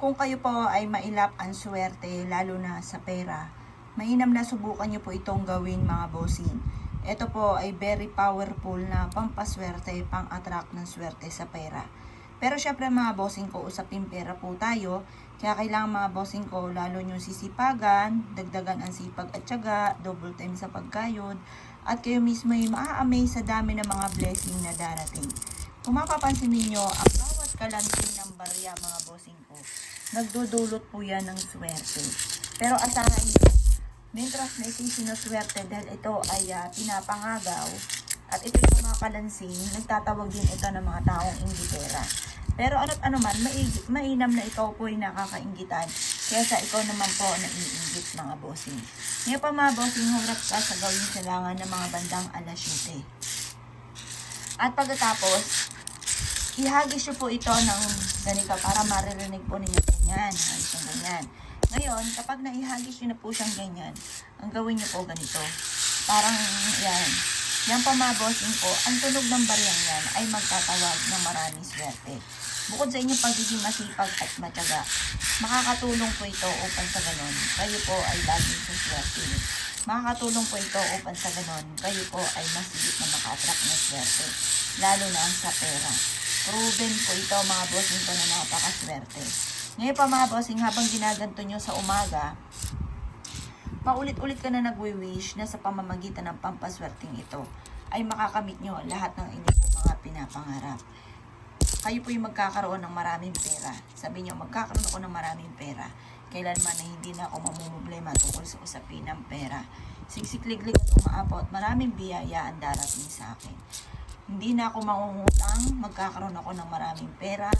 Kung kayo po ay mailap ang swerte, lalo na sa pera, mainam na subukan nyo po itong gawin mga bossing. Ito po ay very powerful na pampaswerte, pang-attract ng swerte sa pera. Pero syempre mga bossing ko, usapin pera po tayo. Kaya kailangan mga bossing ko, lalo nyo sisipagan, dagdagan ang sipag at tiyaga, double time sa pagkayod, at kayo mismo ay maa-amaze sa dami ng mga blessing na darating. Kung mapapansin ninyo, ang bawat kalansin ng barya mga bossing ko, nagdudulot po yan ng swerte. Pero asahan nyo, mientras na ito'y sinuswerte dahil ito ay pinapangagaw, at ito yung mga kalansing, nagtatawag din ito ng mga taong inggitera. Pero ano't ano man, mainam na ikaw po ay nakakainggitan, kaysa ikaw naman po na iinggit mga bossing. Ngayon pa mga bossing, hurap ka sa gawing silangan ng mga bandang alas 7. At pagkatapos, ihagis nyo po ito ng ganito para maririnig po ninyo ganyan. Hagis yung ganyan. Ngayon, kapag naihagis nyo na po siyang ganyan, ang gawin nyo po ganito. Parang yan. Yan pa mga bossing po, ang tunog ng baryang yan ay magtatawag ng maraming swerte. Bukod sa inyong pagiging masipag at matyaga, makakatulong po ito upang sa ganon, kayo po ay laging suswerte. Makakatulong po ito upang sa ganon, kayo po ay masigit na maka-attract ng swerte, lalo na sa pera. Proven po ito mga bossing ko na napakaswerte. Ngayon pa mga bossing, habang ginaganto nyo sa umaga, paulit-ulit ka na nagwi-wish na sa pamamagitan ng pampaswerteng ito ay makakamit nyo lahat ng inyong mga pinapangarap. Kayo po yung magkakaroon ng maraming pera. Sabi nyo, magkakaroon ako ng maraming pera. Kailanman na hindi na ako mamumblema tungkol sa usapin ng pera. Siksikliglig at umaabot, maraming biyaya ang darating sa akin. Hindi na ako mangungutang, magkakaroon ako ng maramang pera.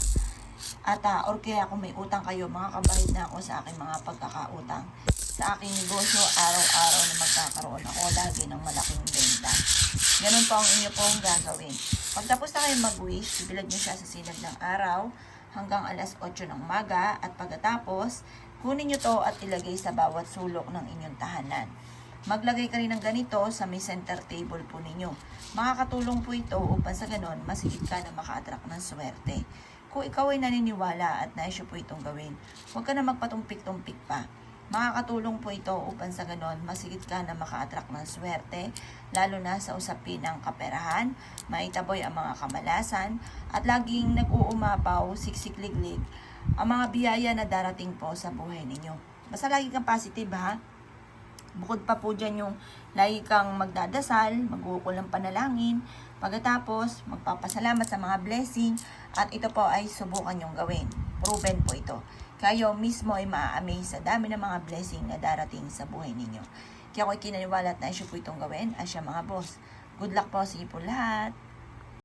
At or kaya kung may utang kayo, makakabahid na ako sa aking mga pagkakautang. Sa aking negosyo, araw-araw na magkakaroon ako lagi ng malaking benta. Ganun po ang inyo pong gagawin. Pagtapos na kayo mag-wish, ibilad nyo siya sa sinag ng araw hanggang alas 8 ng umaga. At pagkatapos, kunin nyo to at ilagay sa bawat sulok ng inyong tahanan. Maglagay ka rin ng ganito sa may center table po ninyo. Makakatulong po ito upang sa ganon, masigit ka na maka-attract ng swerte. Kung ikaw ay naniniwala at nais po itong gawin, huwag ka na magpatumpik-tumpik pa. Makakatulong po ito upang sa ganon, masigit ka na maka-attract ng swerte, lalo na sa usapin ng kaperahan, maitaboy ang mga kamalasan, at laging nag-uumapaw, siksikliglig, ang mga biyaya na darating po sa buhay ninyo. Basta lagi kang positive ha. Bukod pa po dyan yung lagi kang magdadasal, mag-uukol ng panalangin, pagkatapos magpapasalamat sa mga blessing, at ito po ay subukan yung gawin. Proven po ito. Kayo mismo ay maa-amaze sa dami ng mga blessing na darating sa buhay ninyo. Kaya ako'y kinaniwala at naisyo po itong gawin. Asya mga boss. Good luck po sa inyo po lahat.